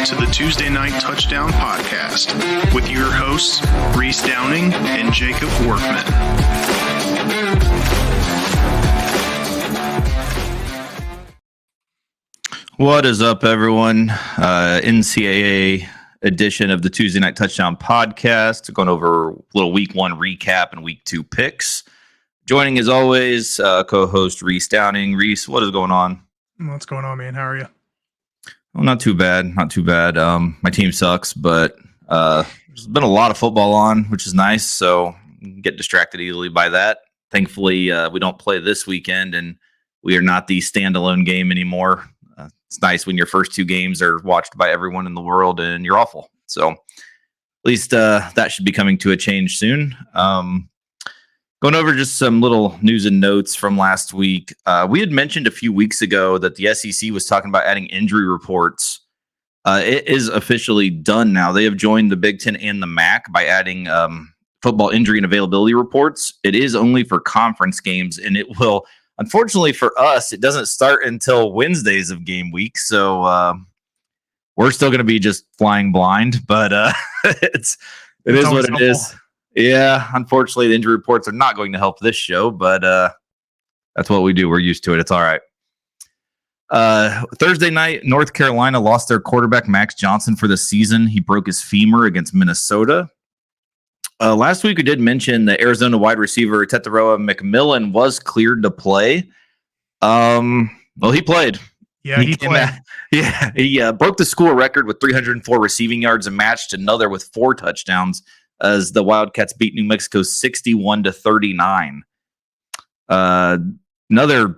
to the Tuesday Night Touchdown Podcast with your hosts, Reese Downing and Jacob Workman. What is up, everyone? NCAA edition of the Tuesday Night Touchdown Podcast. Going over a little week one recap and week two picks. Joining, as always, co-host Reese Downing. Reese, what is going on? What's going on, man? How are you? Well, not too bad. Not too bad. My team sucks, but there's been a lot of football on, which is nice. So you can get distracted easily by that. Thankfully, we don't play this weekend, and we are not the standalone game anymore. It's nice when your first two games are watched by everyone in the world and you're awful. So at least that should be coming to a change soon. Going over just some little news and notes from last week. We had mentioned a few weeks ago that the SEC was talking about adding injury reports. It is officially done now. They have joined the Big Ten and the MAC by adding football injury and availability reports. It is only for conference games, and it will, unfortunately for us, it doesn't start until Wednesdays of game week. So we're still going to be just flying blind, but it is what it is. Yeah, unfortunately, the injury reports are not going to help this show, but that's what we do. We're used to it. It's all right. Thursday night, North Carolina lost their quarterback, Max Johnson, for the season. He broke his femur against Minnesota. Last week, we did mention the Arizona wide receiver, Tetairoa McMillan, was cleared to play. Well, he played. Yeah, he played. He broke the school record with 304 receiving yards and matched another with 4 touchdowns as the Wildcats beat New Mexico 61-39. Another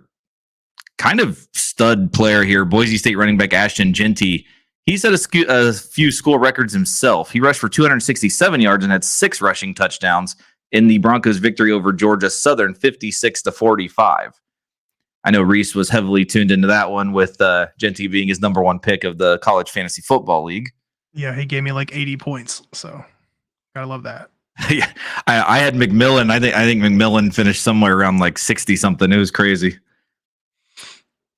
kind of stud player here, Boise State running back Ashton Jeanty. He set a few school records himself. He rushed for 267 yards and had 6 rushing touchdowns in the Broncos' victory over Georgia Southern, 56-45. I know Reese was heavily tuned into that one with Jeanty being his number one pick of the College Fantasy Football League. Yeah, he gave me like 80 points, so gotta love that. Yeah, I had McMillan. I think McMillan finished somewhere around like 60 something. It was crazy.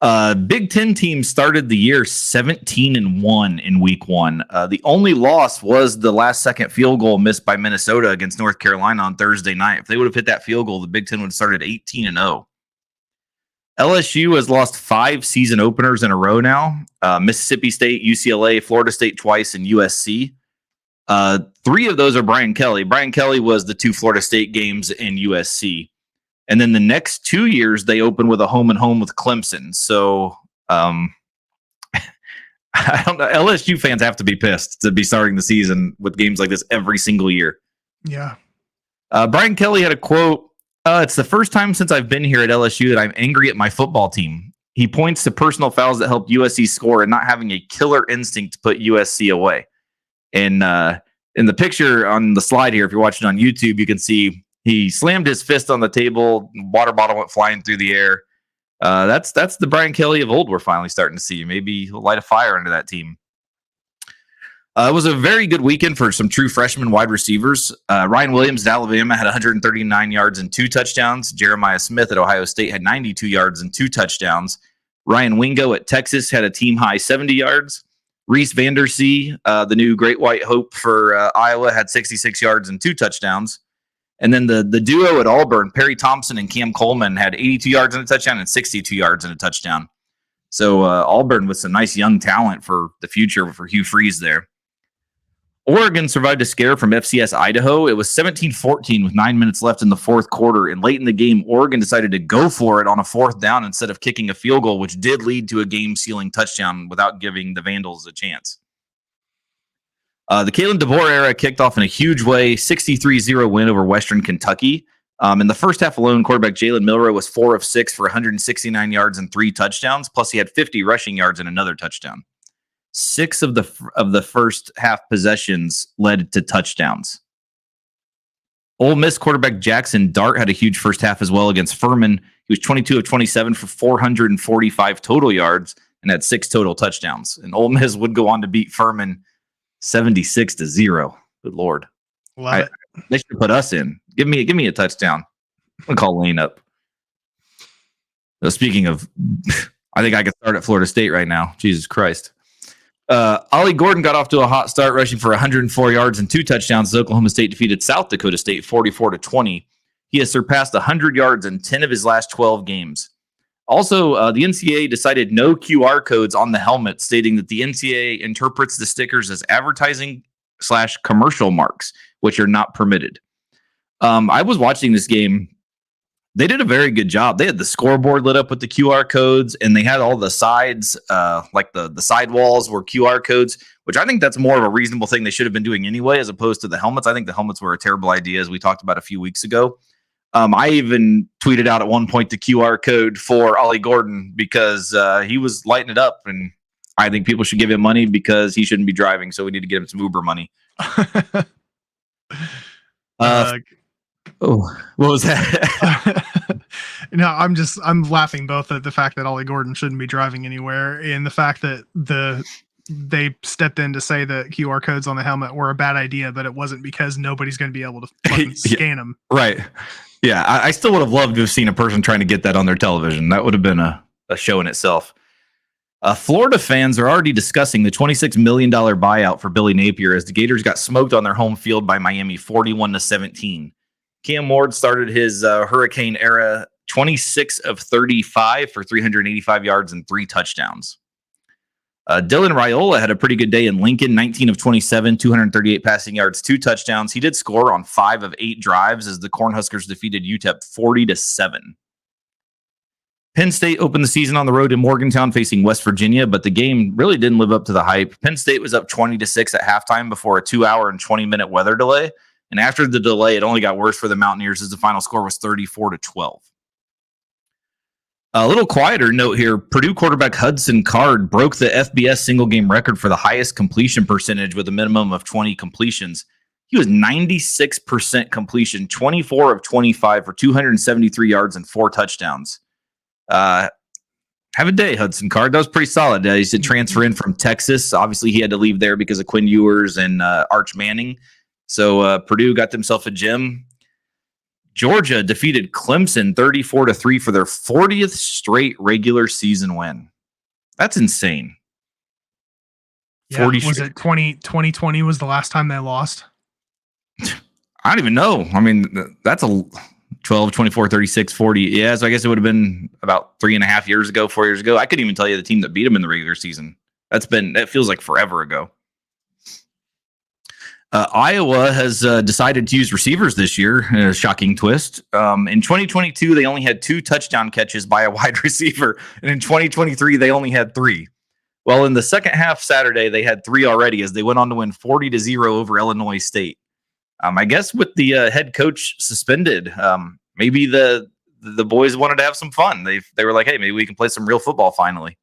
Big Ten teams started the year 17-1 in week one. The only loss was the last second field goal missed by Minnesota against North Carolina on Thursday night. If they would have hit that field goal, the Big Ten would have started 18-0. LSU has lost 5 season openers in a row now. Mississippi State, UCLA, Florida State twice, and USC. 3 of those are Brian Kelly. Brian Kelly was the 2 Florida State games in USC. And then the next 2 years, they open with a home and home with Clemson. So I don't know. LSU fans have to be pissed to be starting the season with games like this every single year. Yeah. Brian Kelly had a quote. It's the first time since I've been here at LSU that I'm angry at my football team. He points to personal fouls that helped USC score and not having a killer instinct to put USC away. And in the picture on the slide here, if you're watching on YouTube, you can see he slammed his fist on the table. Water bottle went flying through the air. That's the Brian Kelly of old we're finally starting to see. Maybe he'll light a fire under that team. It was a very good weekend for some true freshman wide receivers. Ryan Williams at Alabama had 139 yards and 2 touchdowns. Jeremiah Smith at Ohio State had 92 yards and 2 touchdowns. Ryan Wingo at Texas had a team-high 70 yards. Reese Vandersee, the new Great White Hope for Iowa, had 66 yards and 2 touchdowns. And then the duo at Auburn, Perry Thompson and Cam Coleman, had 82 yards and a touchdown and 62 yards and a touchdown. So Auburn with some nice young talent for the future for Hugh Freeze there. Oregon survived a scare from FCS Idaho. It was 17-14 with 9 minutes left in the fourth quarter. And late in the game, Oregon decided to go for it on a 4th down instead of kicking a field goal, which did lead to a game-sealing touchdown without giving the Vandals a chance. The Kalen DeBoer era kicked off in a huge way, 63-0 win over Western Kentucky. In the first half alone, quarterback Jalen Milroe was 4 of 6 for 169 yards and 3 touchdowns. Plus, he had 50 rushing yards and another touchdown. 6 of the first half possessions led to touchdowns. Ole Miss quarterback Jackson Dart had a huge first half as well against Furman. He was 22 of 27 for 445 total yards and had 6 total touchdowns. And Ole Miss would go on to beat Furman 76-0. Good Lord. Love it. They should put us in. Give me a touchdown. I'm going to call Lane up. So speaking of, I think I could start at Florida State right now. Jesus Christ. Ollie Gordon got off to a hot start, rushing for 104 yards and 2 touchdowns as Oklahoma State defeated South Dakota State 44-20. He has surpassed 100 yards in 10 of his last 12 games. Also, the NCAA decided no QR codes on the helmet, stating that the NCAA interprets the stickers as advertising/commercial marks, which are not permitted. I was watching this game. They did a very good job. They had the scoreboard lit up with the QR codes, and they had all the sides, like the side walls were QR codes, which I think that's more of a reasonable thing they should have been doing anyway, as opposed to the helmets. I think the helmets were a terrible idea, as we talked about a few weeks ago. I even tweeted out at one point the QR code for Ollie Gordon because he was lighting it up, and I think people should give him money because he shouldn't be driving, so we need to get him some Uber money. What was that? No, I'm laughing both at the fact that Ollie Gordon shouldn't be driving anywhere and the fact that they stepped in to say that QR codes on the helmet were a bad idea, but it wasn't because nobody's going to be able to fucking scan them. Right. Yeah. I still would have loved to have seen a person trying to get that on their television. That would have been a show in itself. Florida fans are already discussing the $26 million buyout for Billy Napier as the Gators got smoked on their home field by Miami 41-17. Cam Ward started his Hurricane era 26 of 35 for 385 yards and 3 touchdowns. Dylan Raiola had a pretty good day in Lincoln, 19 of 27, 238 passing yards, 2 touchdowns. He did score on 5 of 8 drives as the Cornhuskers defeated UTEP 40-7. Penn State opened the season on the road in Morgantown facing West Virginia, but the game really didn't live up to the hype. Penn State was up 20-6 at halftime before a 2-hour and 20-minute weather delay. And after the delay, it only got worse for the Mountaineers as the final score was 34-12. A little quieter note here. Purdue quarterback Hudson Card broke the FBS single game record for the highest completion percentage with a minimum of 20 completions. He was 96% completion, 24 of 25 for 273 yards and 4 touchdowns. Have a day, Hudson Card. That was pretty solid. He's a transfer in from Texas. Obviously, he had to leave there because of Quinn Ewers and Arch Manning. So Purdue got themselves a gem. Georgia defeated Clemson 34-3 for their 40th straight regular season win. That's insane. Yeah, was it 2020 was the last time they lost? I don't even know. I mean, that's a 12, 24, 36, 40. Yeah, so I guess it would have been about 3.5 years ago, 4 years ago. I couldn't even tell you the team that beat them in the regular season. That feels like forever ago. Iowa has decided to use receivers this year. A shocking twist. In 2022, they only had 2 touchdown catches by a wide receiver. And in 2023, they only had 3. Well, in the second half Saturday, they had 3 already as they went on to win 40-0 over Illinois State. I guess with the head coach suspended, maybe the boys wanted to have some fun. They were like, hey, maybe we can play some real football finally.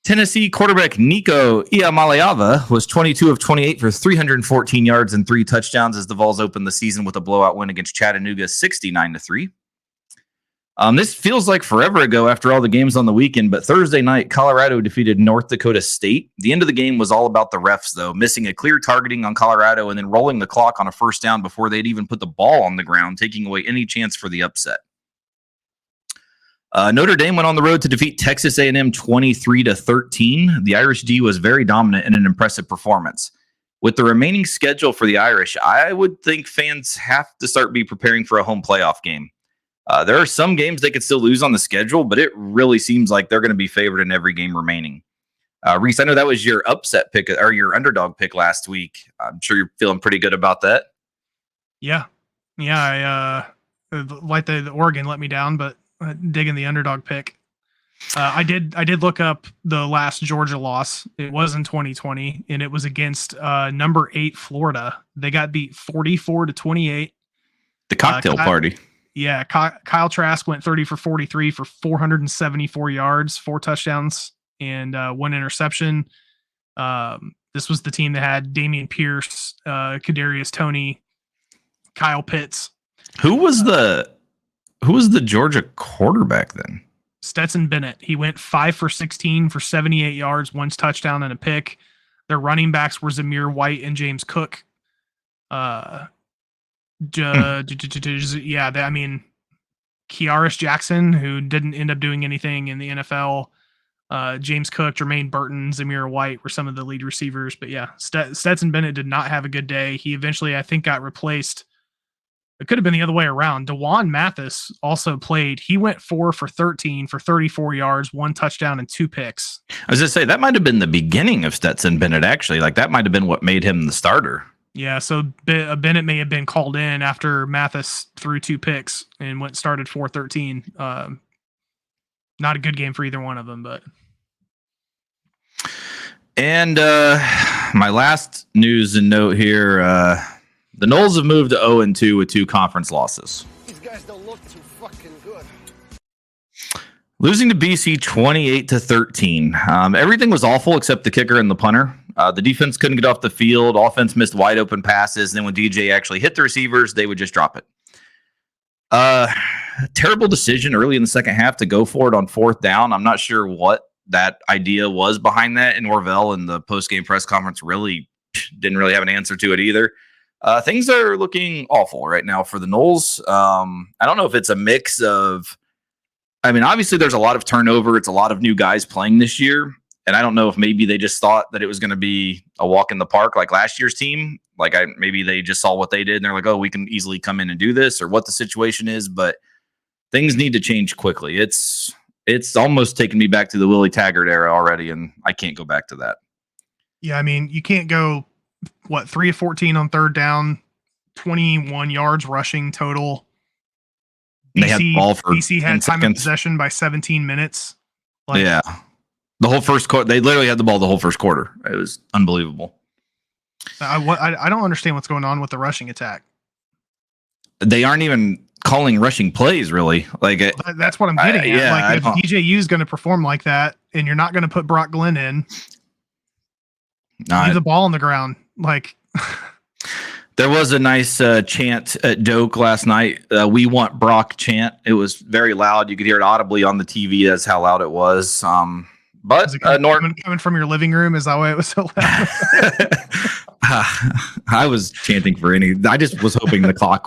Tennessee quarterback Nico Iamaleava was 22 of 28 for 314 yards and 3 touchdowns as the Vols opened the season with a blowout win against Chattanooga 69-3. This feels like forever ago after all the games on the weekend, but Thursday night, Colorado defeated North Dakota State. The end of the game was all about the refs, though, missing a clear targeting on Colorado and then rolling the clock on a first down before they'd even put the ball on the ground, taking away any chance for the upset. Notre Dame went on the road to defeat Texas A&M 23-13. The Irish D was very dominant in an impressive performance. With the remaining schedule for the Irish, I would think fans have to start be preparing for a home playoff game. There are some games they could still lose on the schedule, but it really seems like they're going to be favored in every game remaining. Reese, I know that was your upset pick or your underdog pick last week. I'm sure you're feeling pretty good about that. Yeah. I like the Oregon let me down, but digging the underdog pick. I did look up the last Georgia loss. It was in 2020, and it was against number 8 Florida. They got beat 44-28. The cocktail party. Yeah, Kyle Trask went 30 for 43 for 474 yards, 4 touchdowns, and 1 interception. This was the team that had Damian Pierce, Kadarius Toney, Kyle Pitts. Who was the Georgia quarterback then? Stetson Bennett. He went 5 for 16 for 78 yards, 1 touchdown and a pick. Their running backs were Zamir White and James Cook. Kiaris Jackson, who didn't end up doing anything in the NFL. James Cook, Jermaine Burton, Zamir White were some of the lead receivers. But yeah, Stetson Bennett did not have a good day. He eventually, I think, got replaced. It could have been the other way around. DeJuan Mathis also played. He went 4 for 13 for 34 yards, 1 touchdown, and 2 picks. I was going to say, that might have been the beginning of Stetson Bennett, actually. Like, that might have been what made him the starter. Yeah, so Bennett may have been called in after Mathis threw 2 picks and started 4-13. Not a good game for either one of them, but. And my last news and note here, the Noles have moved to 0-2 with 2 conference losses. These guys don't look too fucking good. Losing to BC 28-13. Everything was awful except the kicker and the punter. The defense couldn't get off the field. Offense missed wide open passes. And then when DJ actually hit the receivers, they would just drop it. Terrible decision early in the second half to go for it on 4th down. I'm not sure what that idea was behind that. And Norvell in the post-game press conference really didn't really have an answer to it either. Things are looking awful right now for the Noles. I don't know if it's a mix of, obviously there's a lot of turnover. It's a lot of new guys playing this year. And I don't know if maybe they just thought that it was going to be a walk in the park like last year's team. Maybe they just saw what they did and they're like, oh, we can easily come in and do this, or what the situation is. But things need to change quickly. It's almost taken me back to the Willie Taggart era already, and I can't go back to that. Yeah, you can't go, 3 of 14 on 3rd down, 21 yards rushing total. BC had time of possession by 17 minutes. Yeah. The whole first quarter, they literally had the ball the whole first quarter. It was unbelievable. I don't understand what's going on with the rushing attack. They aren't even calling rushing plays, really. That's what I'm getting at. Yeah, if DJU is going to perform like that, and you're not going to put Brock Glenn in, leave the ball on the ground. There was a nice chant at Doak last night. We want Brock chant. It was very loud. You could hear it audibly on the TV. That's how loud it was. But coming from your living room, is that why it was so loud? I was chanting for I just was hoping the clock.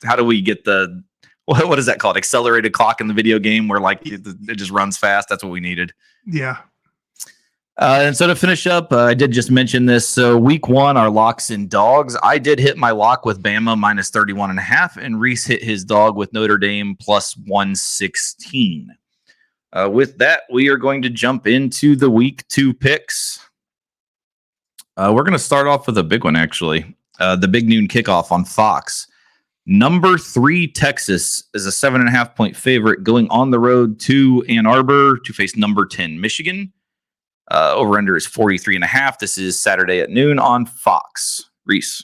How do we get the what is that called? Accelerated clock in the video game where it just runs fast. That's what we needed. Yeah. And so to finish up, I did just mention this. So week 1, our locks and dogs. I did hit my lock with Bama minus 31.5, and Reese hit his dog with Notre Dame plus 116. With that, we are going to jump into the week 2 picks. We're going to start off with a big one, actually. The big noon kickoff on Fox. Number 3 Texas is a 7.5-point favorite going on the road to Ann Arbor to face number 10 Michigan. Over under is 43.5. This is Saturday at noon on Fox. Reese.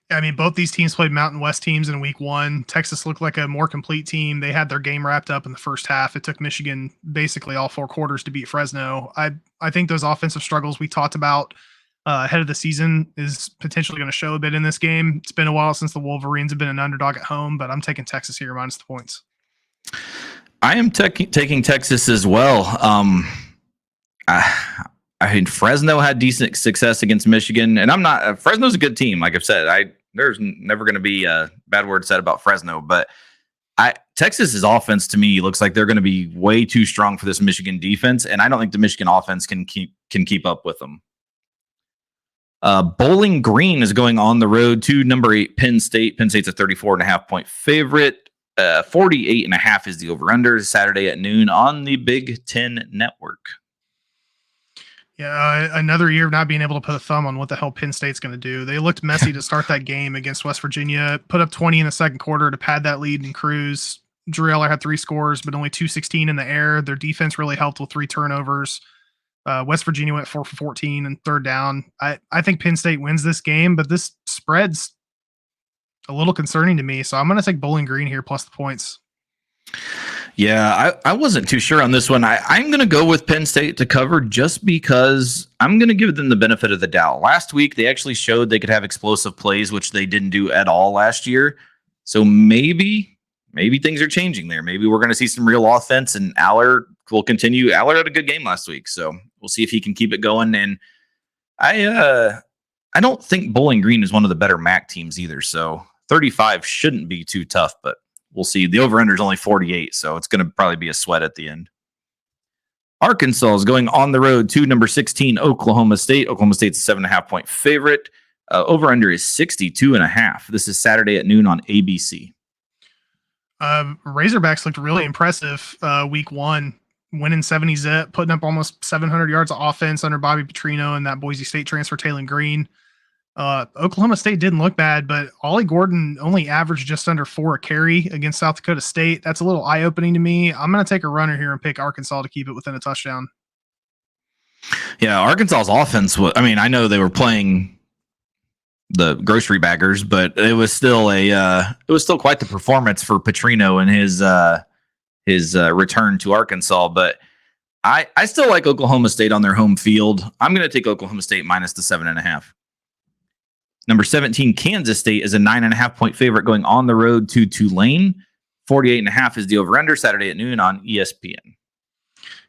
Yeah, both these teams played Mountain West teams in week 1. Texas looked like a more complete team. They had their game wrapped up in the first half. It took Michigan basically all 4 quarters to beat Fresno. I think those offensive struggles we talked about ahead of the season is potentially going to show a bit in this game. It's been a while since the Wolverines have been an underdog at home, but I'm taking Texas here minus the points. I am taking Texas as well. Fresno had decent success against Michigan, and I'm not. Fresno's a good team. Like I've said, there's never going to be a bad word said about Fresno, but Texas's offense to me looks like they're going to be way too strong for this Michigan defense, and I don't think the Michigan offense can keep up with them. Bowling Green is going on the road to number 8 Penn State. Penn State's a 34.5-point favorite. 48.5 is the over/under. Saturday at noon on the Big Ten Network. Yeah, another year of not being able to put a thumb on what the hell Penn State's going to do. They looked messy to start that game against West Virginia, put up 20 in the second quarter to pad that lead and cruise. Drew Eller had 3 scores, but only 216 in the air. Their defense really helped with 3 turnovers. West Virginia went 4 for 14 and 3rd down. I think Penn State wins this game, but this spread's a little concerning to me, so I'm going to take Bowling Green here plus the points. Yeah, I wasn't too sure on this one. I'm going to go with Penn State to cover just because I'm going to give them the benefit of the doubt. Last week, they actually showed they could have explosive plays, which they didn't do at all last year. So maybe things are changing there. Maybe we're going to see some real offense, and Aller will continue. Aller had a good game last week, so we'll see if he can keep it going. And I don't think Bowling Green is one of the better MAC teams either, so 35 shouldn't be too tough, but we'll see. The over-under is only 48, so it's going to probably be a sweat at the end. Arkansas is going on the road to number 16, Oklahoma State. Oklahoma State's a 7.5-point favorite. Over-under is 62.5. This is Saturday at noon on ABC. Razorbacks looked really impressive week one, winning 70 zip, putting up almost 700 yards of offense under Bobby Petrino and that Boise State transfer, Taylon Green. Oklahoma State didn't look bad, but Ollie Gordon only averaged just under 4 a carry against South Dakota State. That's a little eye-opening to me. I'm going to take a runner here and pick Arkansas to keep it within a touchdown. Yeah, Arkansas's offense was, I know they were playing the grocery baggers, but it was still quite the performance for Petrino and his return to Arkansas. But I still like Oklahoma State on their home field. I'm going to take Oklahoma State minus the 7.5. Number 17, Kansas State is a 9.5-point favorite going on the road to Tulane. 48.5 is the over-under Saturday at noon on ESPN.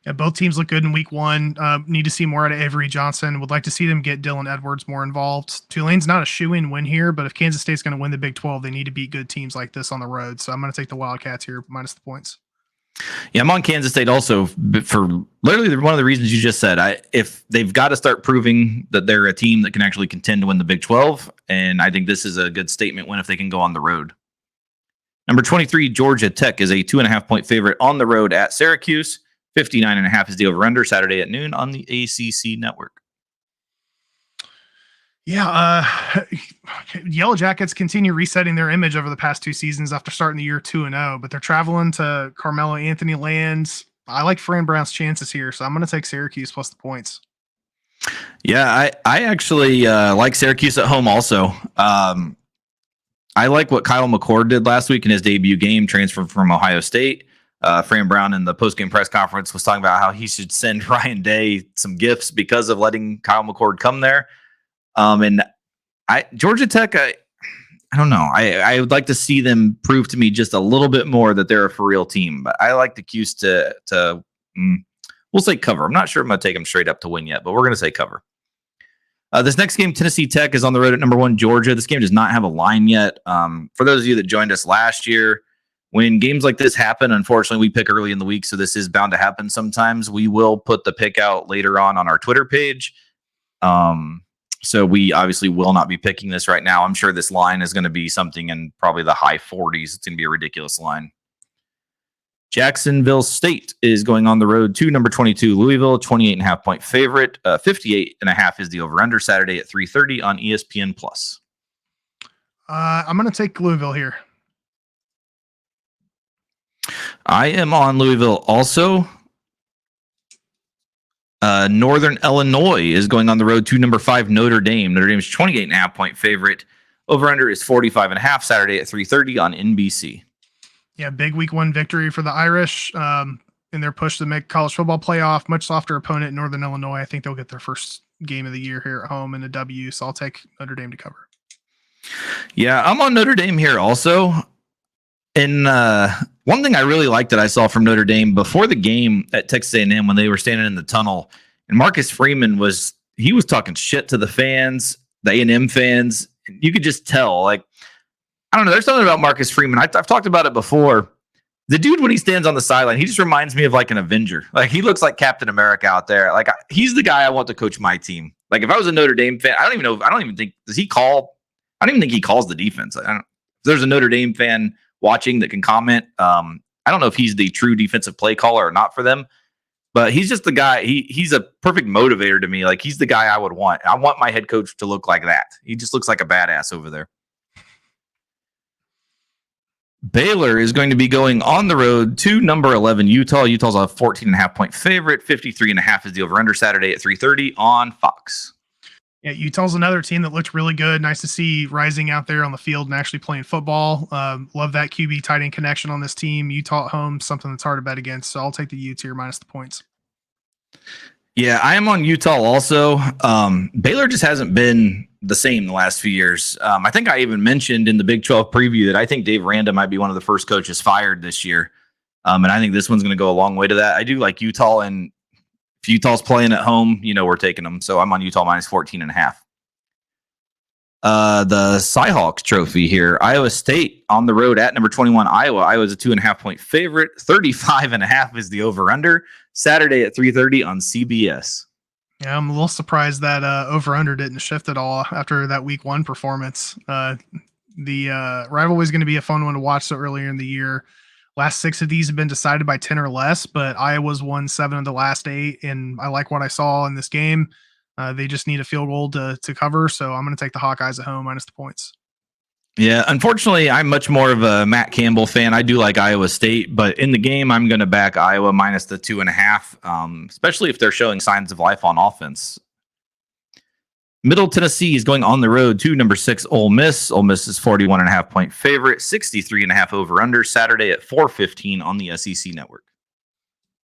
Yeah, both teams look good in week one. Need to see more out of Avery Johnson. Would like to see them get Dylan Edwards more involved. Tulane's not a shoo-in win here, but if Kansas State's going to win the Big 12, they need to beat good teams like this on the road. So I'm going to take the Wildcats here, minus the points. Yeah, I'm on Kansas State also for literally one of the reasons you just said. If they've got to start proving that they're a team that can actually contend to win the Big 12, and I think this is a good statement win if they can go on the road. Number 23, Georgia Tech is a 2.5-point favorite on the road at Syracuse. 59.5 is the over-under Saturday at noon on the ACC network. Yeah, Yellow Jackets continue resetting their image over the past 2 seasons after starting the year 2-0, but they're traveling to Carmelo Anthony lands. I like Fran Brown's chances here, so I'm going to take Syracuse plus the points. Yeah, I actually like Syracuse at home also. I like what Kyle McCord did last week in his debut game, transferred from Ohio State. Fran Brown in the postgame press conference was talking about how he should send Ryan Day some gifts because of letting Kyle McCord come there. And Georgia Tech, I don't know. I would like to see them prove to me just a little bit more that they're a for real team. But I like the Cuse to we'll say cover. I'm not sure I'm going to take them straight up to win yet, but we're going to say cover. This next game, Tennessee Tech is on the road at number 1 Georgia. This game does not have a line yet. For those of you that joined us last year, when games like this happen, unfortunately, we pick early in the week, so this is bound to happen sometimes. We will put the pick out later on our Twitter page. So we obviously will not be picking this right now. I'm sure this line is going to be something in probably the high 40s. It's going to be a ridiculous line. Jacksonville State is going on the road to number 22 Louisville, 28.5-point favorite. 58.5 is the over-under Saturday at 3:30 on ESPN+. I'm going to take Louisville here. I am on Louisville also. Northern Illinois is going on the road to number 5 Notre Dame. Notre Dame's 28.5-point favorite. Over-under is 45.5 Saturday at 3:30 on NBC. Yeah, big week 1 victory for the Irish in their push to make college football playoff. Much softer opponent, Northern Illinois. I think they'll get their first game of the year here at home in a W, so I'll take Notre Dame to cover. Yeah, I'm on Notre Dame here also. And one thing I really liked that I saw from Notre Dame before the game at Texas A&M when they were standing in the tunnel, and Marcus Freeman was talking shit to the fans, the A&M fans. You could just tell, like, I don't know. There's something about Marcus Freeman. I've talked about it before. The dude, when he stands on the sideline, he just reminds me of like an Avenger. Like, he looks like Captain America out there. Like, he's the guy I want to coach my team. Like, if I was a Notre Dame fan, I don't even think he calls the defense. If there's a Notre Dame fan watching that can comment, I don't know if he's the true defensive play caller or not for them, but he's just the guy. He's a perfect motivator to me. Like, he's the guy I would want. I want my head coach to look like that. He just looks like a badass over there. Baylor is going to be going on the road to number 11 Utah. Utah's a 14.5-point favorite. 53.5 is the over-under Saturday at 3:30 on Fox. Yeah, Utah's another team that looked really good. Nice to see Rising out there on the field and actually playing football. Love that QB tight end connection on this team. Utah at home, something that's hard to bet against. So I'll take the Utes here minus the points. Yeah, I am on Utah also. Baylor just hasn't been the same the last few years. I think I even mentioned in the Big 12 preview that I think Dave Randa might be one of the first coaches fired this year. And I think this one's going to go a long way to that. I do like Utah, and if Utah's playing at home, we're taking them. So I'm on Utah minus 14.5. The Cyhawk Trophy here. Iowa State on the road at number 21 Iowa. Iowa's a 2.5-point favorite. 35.5 is the over/under. Saturday at 3:30 on CBS. Yeah, I'm a little surprised that over/under didn't shift at all after that week 1 performance. The rivalry is going to be a fun one to watch so earlier in the year. Last 6 of these have been decided by 10 or less, but Iowa's won 7 of the last 8, and I like what I saw in this game. They just need a field goal to cover, so I'm going to take the Hawkeyes at home minus the points. Yeah, unfortunately, I'm much more of a Matt Campbell fan. I do like Iowa State, but in the game, I'm going to back Iowa minus the 2.5, especially if they're showing signs of life on offense. Middle Tennessee is going on the road to number 6 Ole Miss. Ole Miss is 41.5-point favorite, 63.5 over/under. Saturday at 4:15 on the SEC Network.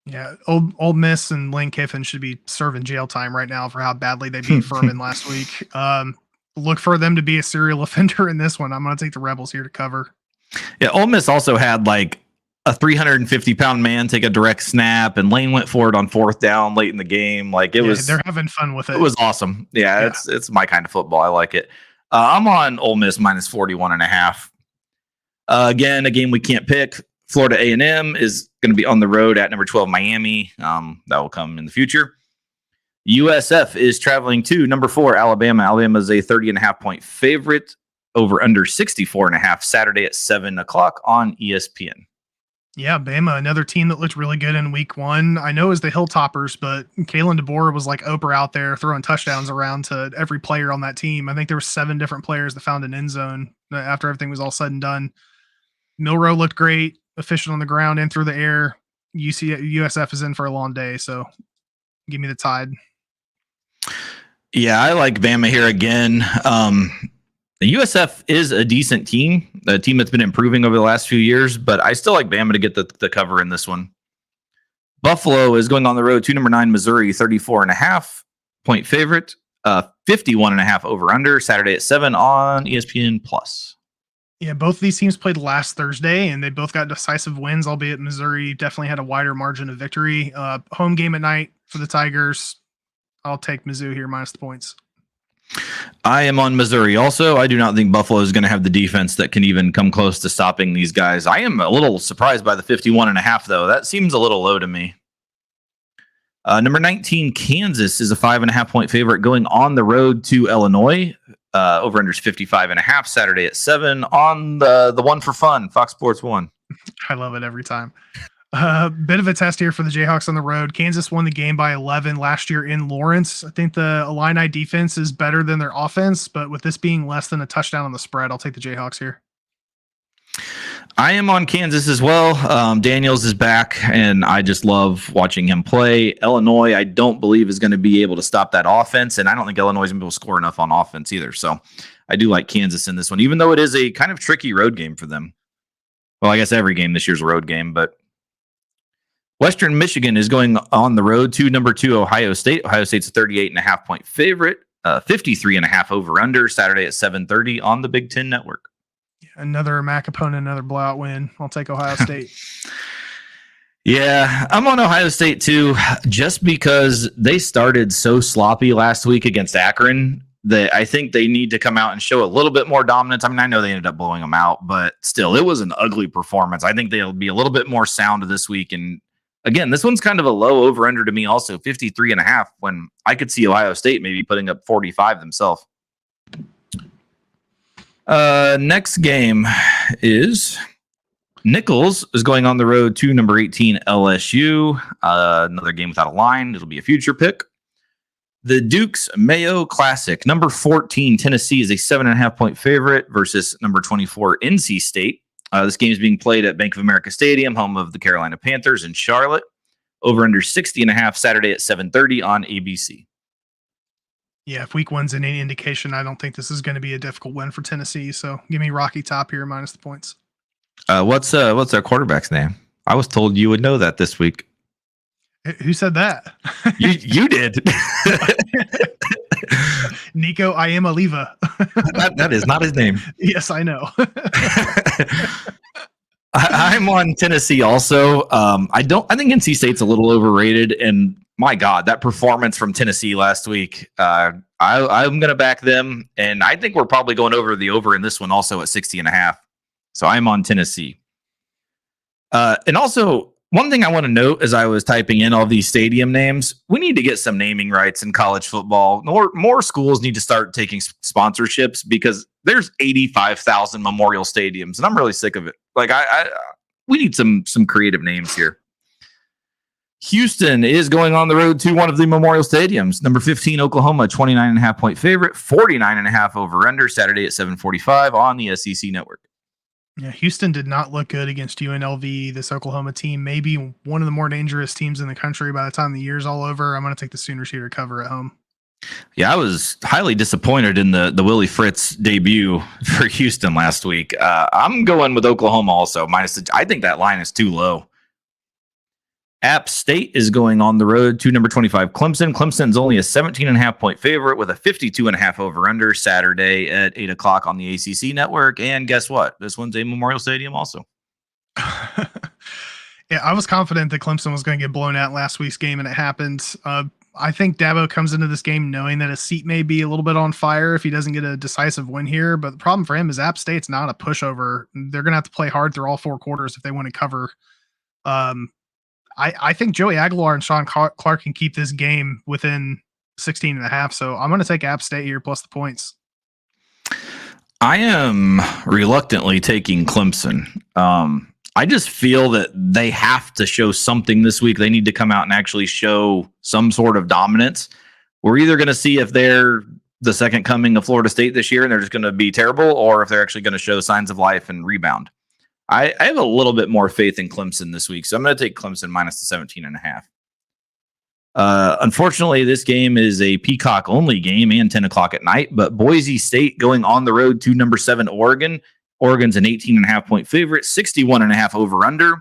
Yeah, Old Miss and Lane Kiffin should be serving jail time right now for how badly they beat Furman last week. Look for them to be a serial offender in this one. I'm going to take the Rebels here to cover. Yeah, Ole Miss also had like a 350-pound man take a direct snap, and Lane went for it on 4th down late in the game. Like they're having fun with it. It was awesome. Yeah. It's my kind of football. I like it. I'm on Ole Miss minus 41.5. Again, a game we can't pick. Florida A&M is going to be on the road at number 12 Miami. That will come in the future. USF is traveling to number 4 Alabama. Alabama is a 30.5-point favorite. Over under 64.5 Saturday at 7 o'clock on ESPN. Yeah, Bama, another team that looked really good in week 1. I know it was the Hilltoppers, but Kalen DeBoer was like Oprah out there throwing touchdowns around to every player on that team. I think there were 7 different players that found an end zone after everything was all said and done. Milroe looked great, efficient on the ground and through the air. USF is in for a long day, so give me the Tide. Yeah, I like Bama here again. The USF is a decent team, a team that's been improving over the last few years, but I still like Bama to get the cover in this one. Buffalo is going on the road to number 9 Missouri, 34.5-point favorite, 51.5 over/under. Saturday at 7 on ESPN Plus. Yeah, both of these teams played last Thursday, and they both got decisive wins, albeit Missouri definitely had a wider margin of victory. Home game at night for the Tigers. I'll take Mizzou here minus the points. I am on Missouri also. I do not think Buffalo is going to have the defense that can even come close to stopping these guys. I am a little surprised by the 51.5, though. That seems a little low to me. Number 19, Kansas is a 5.5-point favorite going on the road to Illinois. Over-under is 55.5 Saturday at 7 on the one for fun, Fox Sports 1. I love it every time. Bit of a test here for the Jayhawks on the road. Kansas won the game by 11 last year in Lawrence. I think the Illini defense is better than their offense, but with this being less than a touchdown on the spread, I'll take the Jayhawks here. I am on Kansas as well. Daniels is back, and I just love watching him play. Illinois, I don't believe, is going to be able to stop that offense, and I don't think Illinois is going to be able to score enough on offense either. So I do like Kansas in this one, even though it is a kind of tricky road game for them. Well, I guess every game this year's a road game, but Western Michigan is going on the road to number 2 Ohio State. Ohio State's a 38.5-point favorite, 53.5 over/under. Saturday at 7:30 on the Big Ten Network. Another MAC opponent, another blowout win. I'll take Ohio State. Yeah, I'm on Ohio State too, just because they started so sloppy last week against Akron that I think they need to come out and show a little bit more dominance. I mean, I know they ended up blowing them out, but still, it was an ugly performance. I think they'll be a little bit more sound this week. And again, this one's kind of a low over-under to me also, 53.5, when I could see Ohio State maybe putting up 45 themselves. Next game is Nichols is going on the road to number 18 LSU. Another game without a line. It'll be a future pick. The Duke's Mayo Classic. Number 14 Tennessee is a 7.5-point favorite versus number 24 NC State. This game is being played at Bank of America Stadium, home of the Carolina Panthers in Charlotte. Over under 60.5 Saturday at 7:30 on ABC. Yeah, if week 1's in any indication, I don't think this is going to be a difficult win for Tennessee. So give me Rocky Top here minus the points. What's our quarterback's name? I was told you would know that this week. Who said that? You did. Nico Iamaleava. that is not his name. Yes, I know. I'm on Tennessee also. I think NC State's a little overrated, and my God, that performance from Tennessee last week. I'm going to back them, and I think we're probably going over in this one also at 60.5. So I'm on Tennessee. And also, one thing I want to note as I was typing in all these stadium names, we need to get some naming rights in college football. More schools need to start taking sponsorships because there's 85,000 Memorial Stadiums, and I'm really sick of it. Like, we need some creative names here. Houston is going on the road to one of the Memorial Stadiums. Number 15, Oklahoma, 29.5 point favorite, 49.5 over under Saturday at 7:45 on the SEC network. Yeah, Houston did not look good against UNLV. This Oklahoma team, maybe one of the more dangerous teams in the country by the time the year's all over. I'm going to take the Sooners here to cover at home. Yeah, I was highly disappointed in the Willie Fritz debut for Houston last week. I'm going with Oklahoma also. I think that line is too low. App State is going on the road to number 25, Clemson. Clemson's only a 17.5 point favorite with a 52.5 over under Saturday at 8 o'clock on the ACC network. And guess what? This one's a Memorial Stadium also. Yeah, I was confident that Clemson was going to get blown out last week's game, and it happened. I think Dabo comes into this game knowing that his seat may be a little bit on fire if he doesn't get a decisive win here. But the problem for him is App State's not a pushover. They're going to have to play hard through all four quarters if they want to cover. I think Joey Aguilar and Sean Clark can keep this game within 16.5. So I'm going to take App State here plus the points. I am reluctantly taking Clemson. I just feel that they have to show something this week. They need to come out and actually show some sort of dominance. We're either going to see if they're the second coming of Florida State this year and they're just going to be terrible, or if they're actually going to show signs of life and rebound. I have a little bit more faith in Clemson this week, so I'm going to take Clemson minus the 17.5. Unfortunately, this game is a Peacock-only game and 10 o'clock at night, but Boise State going on the road to number 7, Oregon. Oregon's an 18.5 point favorite, 61.5 over-under.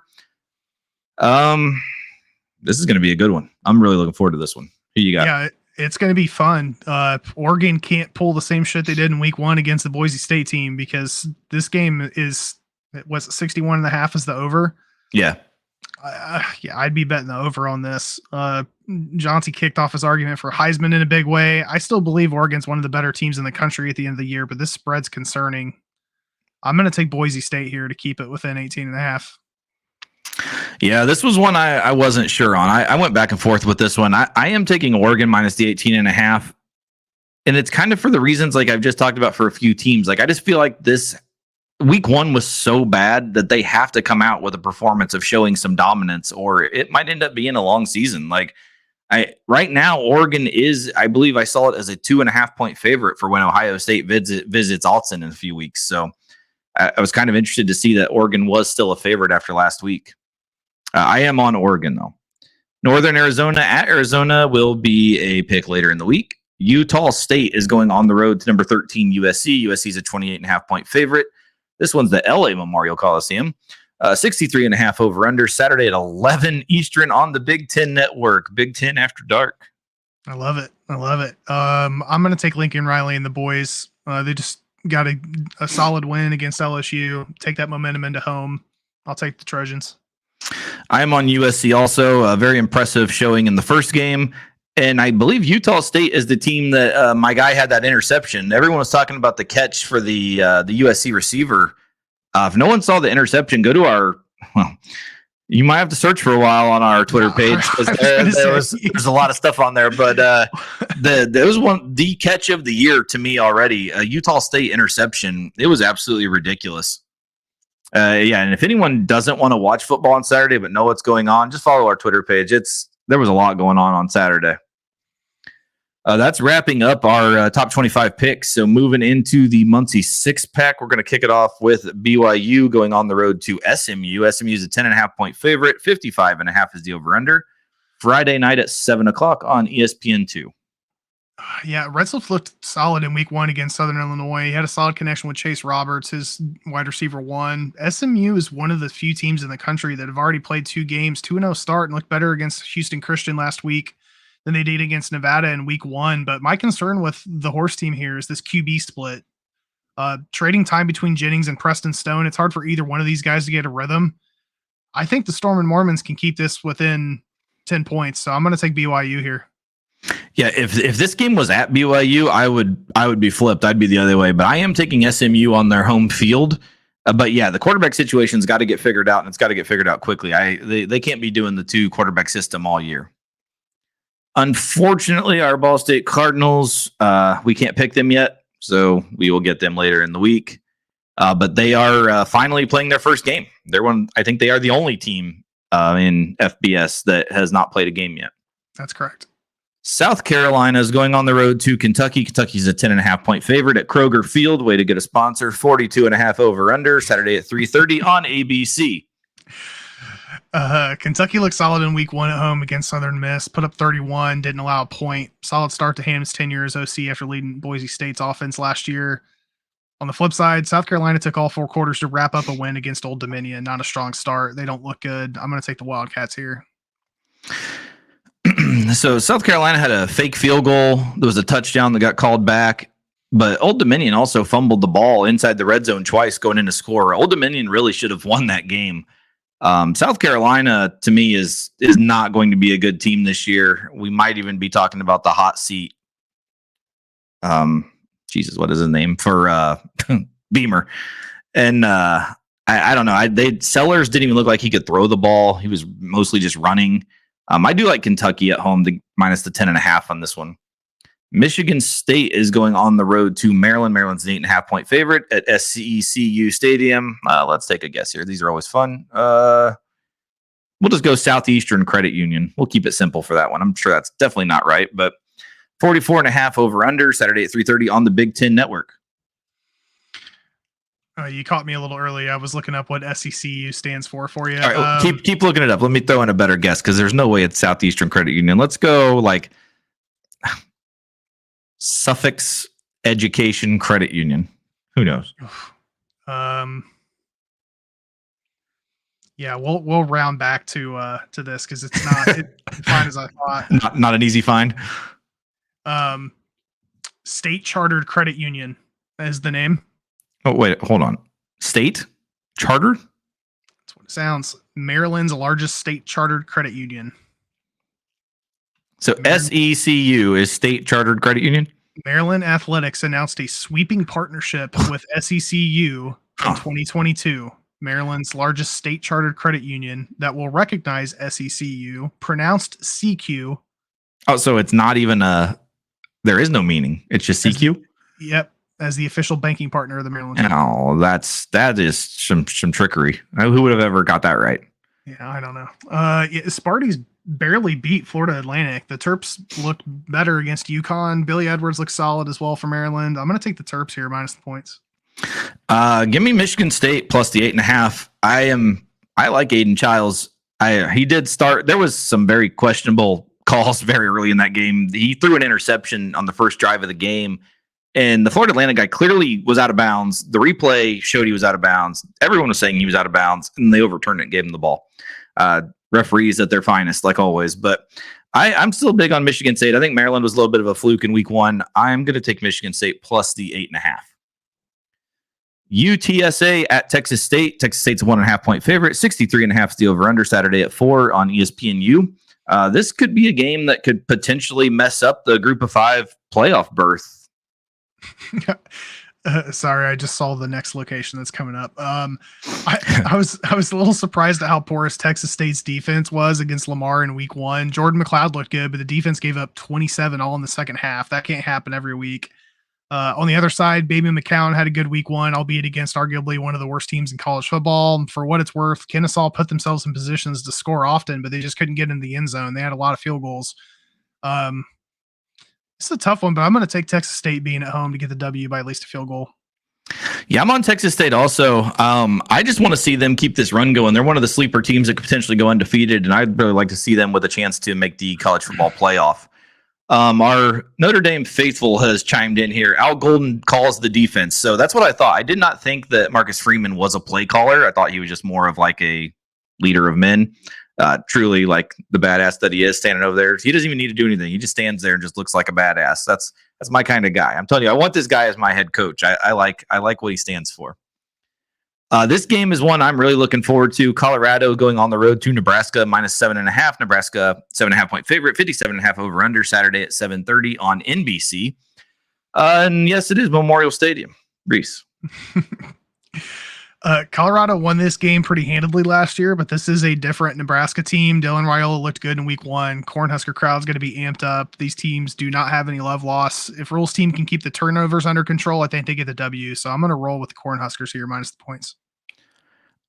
This is going to be a good one. I'm really looking forward to this one. Who you got? Yeah, it's going to be fun. Oregon can't pull the same shit they did in week 1 against the Boise State team because this game is... Was 61.5 is the over? Yeah. Yeah, I'd be betting the over on this. Jonty kicked off his argument for Heisman in a big way. I still believe Oregon's one of the better teams in the country at the end of the year, but this spread's concerning. I'm going to take Boise State here to keep it within 18.5. Yeah, this was one I wasn't sure on. I went back and forth with this one. I am taking Oregon minus the 18.5. And it's kind of for the reasons like I've just talked about for a few teams. Like I just feel like this week 1 was so bad that they have to come out with a performance of showing some dominance, or it might end up being a long season. Like right now, Oregon is, I believe I saw it as a 2.5 point favorite for when Ohio State visits Autzen in a few weeks. So I was kind of interested to see that Oregon was still a favorite after last week. I am on Oregon though. Northern Arizona at Arizona will be a pick later in the week. Utah State is going on the road to number 13 USC. USC is a 28.5 point favorite. This one's the LA Memorial Coliseum. 63.5 over under Saturday at 11 Eastern on the Big Ten Network. Big Ten After Dark. I love it. I'm going to take Lincoln Riley and the boys. They just got a solid win against LSU. Take that momentum into home. I'll take the Trojans. I am on USC also. A very impressive showing in the first game. And I believe Utah State is the team that my guy had that interception. Everyone was talking about the catch for the USC receiver. If no one saw the interception, go to you might have to search for a while on our Twitter page because there's a lot of stuff on there. But there was the catch of the year to me already. A Utah State interception. It was absolutely ridiculous. Yeah, and if anyone doesn't want to watch football on Saturday but know what's going on, just follow our Twitter page. There was a lot going on Saturday. That's wrapping up our top 25 picks. So moving into the Muncie 6-pack, we're going to kick it off with BYU going on the road to SMU. SMU is a 10.5 point favorite. 55.5 is the over-under. Friday night at 7 o'clock on ESPN2. Yeah, Redsliff looked solid in week 1 against Southern Illinois. He had a solid connection with Chase Roberts, his wide receiver 1. SMU is one of the few teams in the country that have already played 2 games, 2-0 start, and looked better against Houston Christian last week than they did against Nevada in week 1. But my concern with the horse team here is this QB split. Trading time between Jennings and Preston Stone, it's hard for either one of these guys to get a rhythm. I think the Storm and Mormons can keep this within 10 points, so I'm going to take BYU here. Yeah, if this game was at BYU, I would be flipped. I'd be the other way. But I am taking SMU on their home field. But yeah, the quarterback situation's got to get figured out, and it's got to get figured out quickly. They can't be doing the 2 quarterback system all year. Unfortunately, our Ball State Cardinals, we can't pick them yet, so we will get them later in the week. But they are finally playing their first game. I think they are the only team in FBS that has not played a game yet. That's correct. South Carolina is going on the road to Kentucky. Kentucky's a 10.5-point favorite at Kroger Field. Way to get a sponsor. 42.5 over under. Saturday at 3:30 on ABC. Kentucky looked solid in week 1 at home against Southern Miss. Put up 31. Didn't allow a point. Solid start to Ham's tenure as OC after leading Boise State's offense last year. On the flip side, South Carolina took all 4 quarters to wrap up a win against Old Dominion. Not a strong start. They don't look good. I'm going to take the Wildcats here. So South Carolina had a fake field goal. There was a touchdown that got called back, but Old Dominion also fumbled the ball inside the red zone twice going into score. Old Dominion really should have won that game. South Carolina, to me, is not going to be a good team this year. We might even be talking about the hot seat. Jesus, what is his name for Beamer? And I don't know. Sellers didn't even look like he could throw the ball. He was mostly just running. I do like Kentucky at home, minus the 10.5 on this one. Michigan State is going on the road to Maryland. Maryland's an 8.5-point favorite at SCECU Stadium. Let's take a guess here. These are always fun. We'll just go Southeastern Credit Union. We'll keep it simple for that one. I'm sure that's definitely not right, but 44.5 over under Saturday at 3:30 on the Big Ten Network. You caught me a little early. I was looking up what SECU stands for you. All right, keep looking it up. Let me throw in a better guess because there's no way it's Southeastern Credit Union. Let's go like Suffolk Education Credit Union. Who knows? Yeah, we'll round back to this because it's not fine as I thought. Not an easy find. State Chartered Credit Union is the name. Oh, wait, hold on. State chartered? That's what it sounds. Maryland's largest state chartered credit union. So SECU is State Chartered Credit Union? Maryland Athletics announced a sweeping partnership with SECU in 2022, Maryland's largest state chartered credit union that will recognize SECU, pronounced CQ. Oh, so it's not even there is no meaning. It's just CQ? Yep. As the official banking partner of the Maryland team. Oh, that is some trickery. Who would have ever got that right? Yeah, I don't know. Sparty's barely beat Florida Atlantic. The Terps looked better against UConn. Billy Edwards looks solid as well for Maryland. I'm going to take the Terps here minus the points. Give me Michigan State plus the 8.5. I like Aiden Childs. He did start. There was some very questionable calls very early in that game. He threw an interception on the first drive of the game. And the Florida Atlantic guy clearly was out of bounds. The replay showed he was out of bounds. Everyone was saying he was out of bounds, and they overturned it and gave him the ball. Referees at their finest, like always. But I'm still big on Michigan State. I think Maryland was a little bit of a fluke in week 1. I'm going to take Michigan State plus the 8.5. UTSA at Texas State. Texas State's a 1.5-point favorite. 63.5 is the over-under Saturday at 4 on ESPNU. This could be a game that could potentially mess up the Group of 5 playoff berth. Sorry, I just saw the next location that's coming up. I was a little surprised at how porous Texas State's defense was against Lamar in week 1. Jordan McLeod looked good, but the defense gave up 27 all in the second half. That can't happen every week. On the other side, Baby McCown had a good week 1, albeit against arguably one of the worst teams in college football. For what it's worth, Kennesaw put themselves in positions to score often, but they just couldn't get in the end zone. They had a lot of field goals. It's a tough one, but I'm going to take Texas State being at home to get the W by at least a field goal. Yeah, I'm on Texas State also. I just want to see them keep this run going. They're one of the sleeper teams that could potentially go undefeated, and I'd really like to see them with a chance to make the college football playoff. Our Notre Dame faithful has chimed in here. Al Golden calls the defense. So that's what I thought. I did not think that Marcus Freeman was a play caller. I thought he was just more of like a leader of men. truly like the badass that he is standing over there. He doesn't even need to do anything. He just stands there and just looks like a badass. That's my kind of guy. I'm telling you, I want this guy as my head coach. I like what he stands for. This game is one I'm really looking forward to. Colorado going on the road to Nebraska, -7.5. Nebraska 7.5-point favorite, 57.5 over under Saturday at 7:30 on NBC. And yes, it is Memorial Stadium. Reese. Colorado won this game pretty handedly last year, but this is a different Nebraska team. Dylan Raiola looked good in week 1. Cornhusker crowd's going to be amped up. These teams do not have any love loss. If Rule's team can keep the turnovers under control, I think they get the W. So I'm going to roll with the Cornhuskers here minus the points.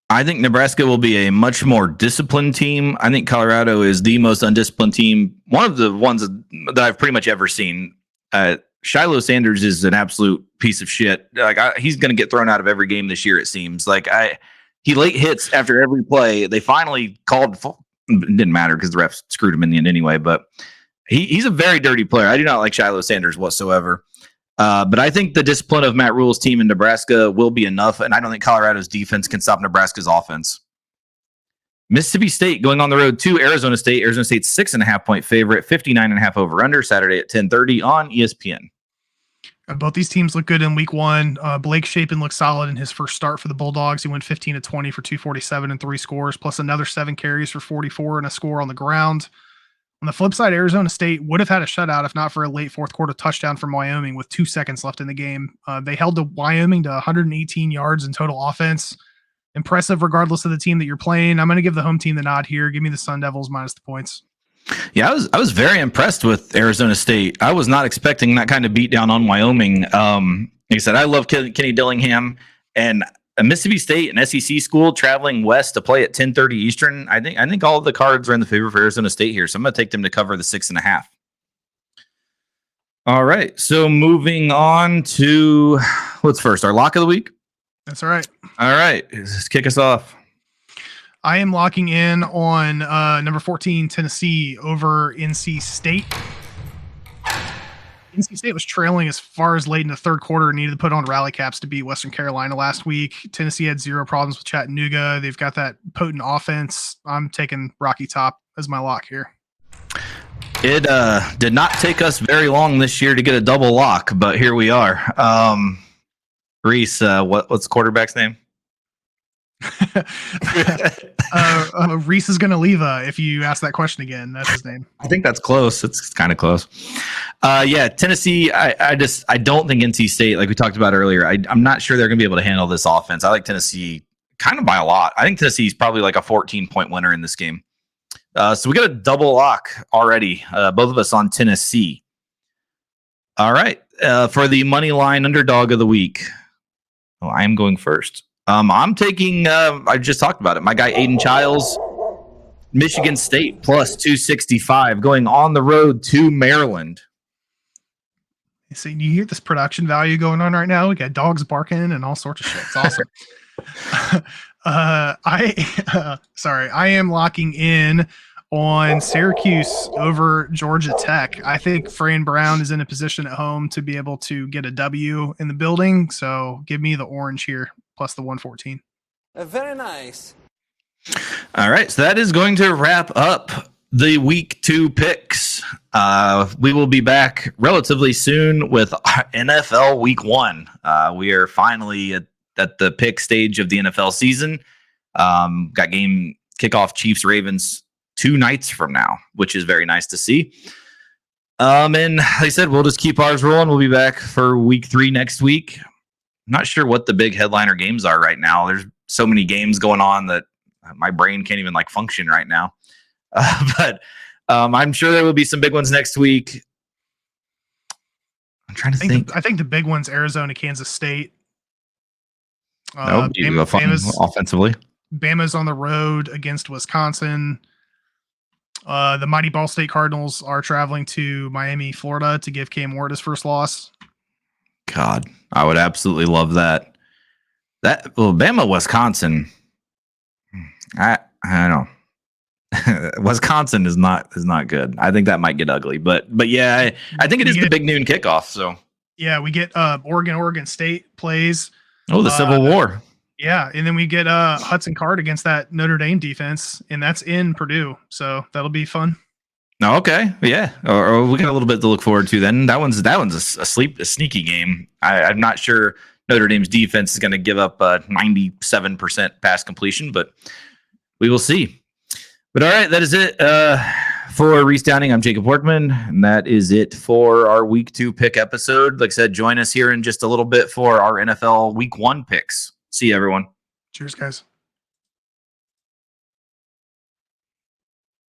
I think Nebraska will be a much more disciplined team. I think Colorado is the most undisciplined team. One of the ones that I've pretty much ever seen. Shiloh Sanders is an absolute piece of shit. He's going to get thrown out of every game this year, it seems. He late hits after every play. They finally called. It didn't matter because the refs screwed him in the end anyway. But he's a very dirty player. I do not like Shiloh Sanders whatsoever. But I think the discipline of Matt Rule's team in Nebraska will be enough, and I don't think Colorado's defense can stop Nebraska's offense. Mississippi State going on the road to Arizona State. Arizona State's 6.5-point favorite, 59.5 over under Saturday at 10:30 on ESPN. Both these teams look good in week 1. Blake Shapen looked solid in his first start for the Bulldogs. He went 15 of 20 for 247 and 3 scores, plus another 7 carries for 44 and a score on the ground. On the flip side, Arizona State would have had a shutout if not for a late fourth quarter touchdown from Wyoming with 2 seconds left in the game. They held Wyoming to 118 yards in total offense. Impressive regardless of the team that you're playing. I'm going to give the home team the nod here. Give me the Sun Devils minus the points. Yeah, I was very impressed with Arizona State. I was not expecting that kind of beatdown on Wyoming. Like I said, I love Kenny Dillingham, and a Mississippi State, an SEC school, traveling west to play at 10:30 Eastern. I think all of the cards are in the favor for Arizona State here, so I'm going to take them to cover the 6.5. All right, so moving on to what's first, our lock of the week. That's all right. All right, let's kick us off. I am locking in on number 14, Tennessee over NC State. NC State was trailing as far as late in the third quarter and needed to put on rally caps to beat Western Carolina last week. Tennessee had 0 problems with Chattanooga. They've got that potent offense. I'm taking Rocky Top as my lock here. It did not take us very long this year to get a double lock, but here we are. Reese, what's the quarterback's name? Reese is going to leave if you ask that question again. That's his name. I think that's close. It's kind of close. Yeah, Tennessee, I don't think NC State, like we talked about earlier, I'm not sure they're going to be able to handle this offense. I like Tennessee kind of by a lot. I think Tennessee's probably like a 14-point winner in this game. So we got a double lock already, both of us on Tennessee. All right, for the money line underdog of the week, I am going first. I'm taking, I just talked about it, my guy Aiden Childs, Michigan State plus 265, going on the road to Maryland. You see, you hear this production value going on right now? We got dogs barking and all sorts of shit. It's awesome. I am locking in on Syracuse over Georgia Tech. I think Fran Brown is in a position at home to be able to get a W in the building. So give me the orange here plus the 114. Very nice. All right. So that is going to wrap up the week 2 picks. We will be back relatively soon with NFL week 1. We are finally at the pick stage of the NFL season. Got game kickoff Chiefs Ravens 2 nights from now, which is very nice to see. And like I said, we'll just keep ours rolling. We'll be back for week 3 next week. I'm not sure what the big headliner games are right now. There's so many games going on that my brain can't even function right now. But I'm sure there will be some big ones next week. I'm trying to think. I think the big one's Arizona, Kansas State. That would be fun offensively. Bama's on the road against Wisconsin. The mighty Ball State Cardinals are traveling to Miami, Florida to give Cam Ward his first loss. God, I would absolutely love that. Bama, Wisconsin. I don't know. Wisconsin is not good. I think that might get ugly, but yeah, I think it is the big noon kickoff. So yeah, we get Oregon State plays. Oh, the Civil War. Yeah, and then we get Hudson Card against that Notre Dame defense, and that's in Purdue, so that'll be fun. No, okay, yeah. Or we got a little bit to look forward to. Then that one's a sneaky game. I'm not sure Notre Dame's defense is going to give up 97% pass completion, but we will see. But all right, that is it for Reese Downing. I'm Jacob Workman, and that is it for our Week 2 pick episode. Like I said, join us here in just a little bit for our NFL Week 1 picks. See you, everyone. Cheers, guys.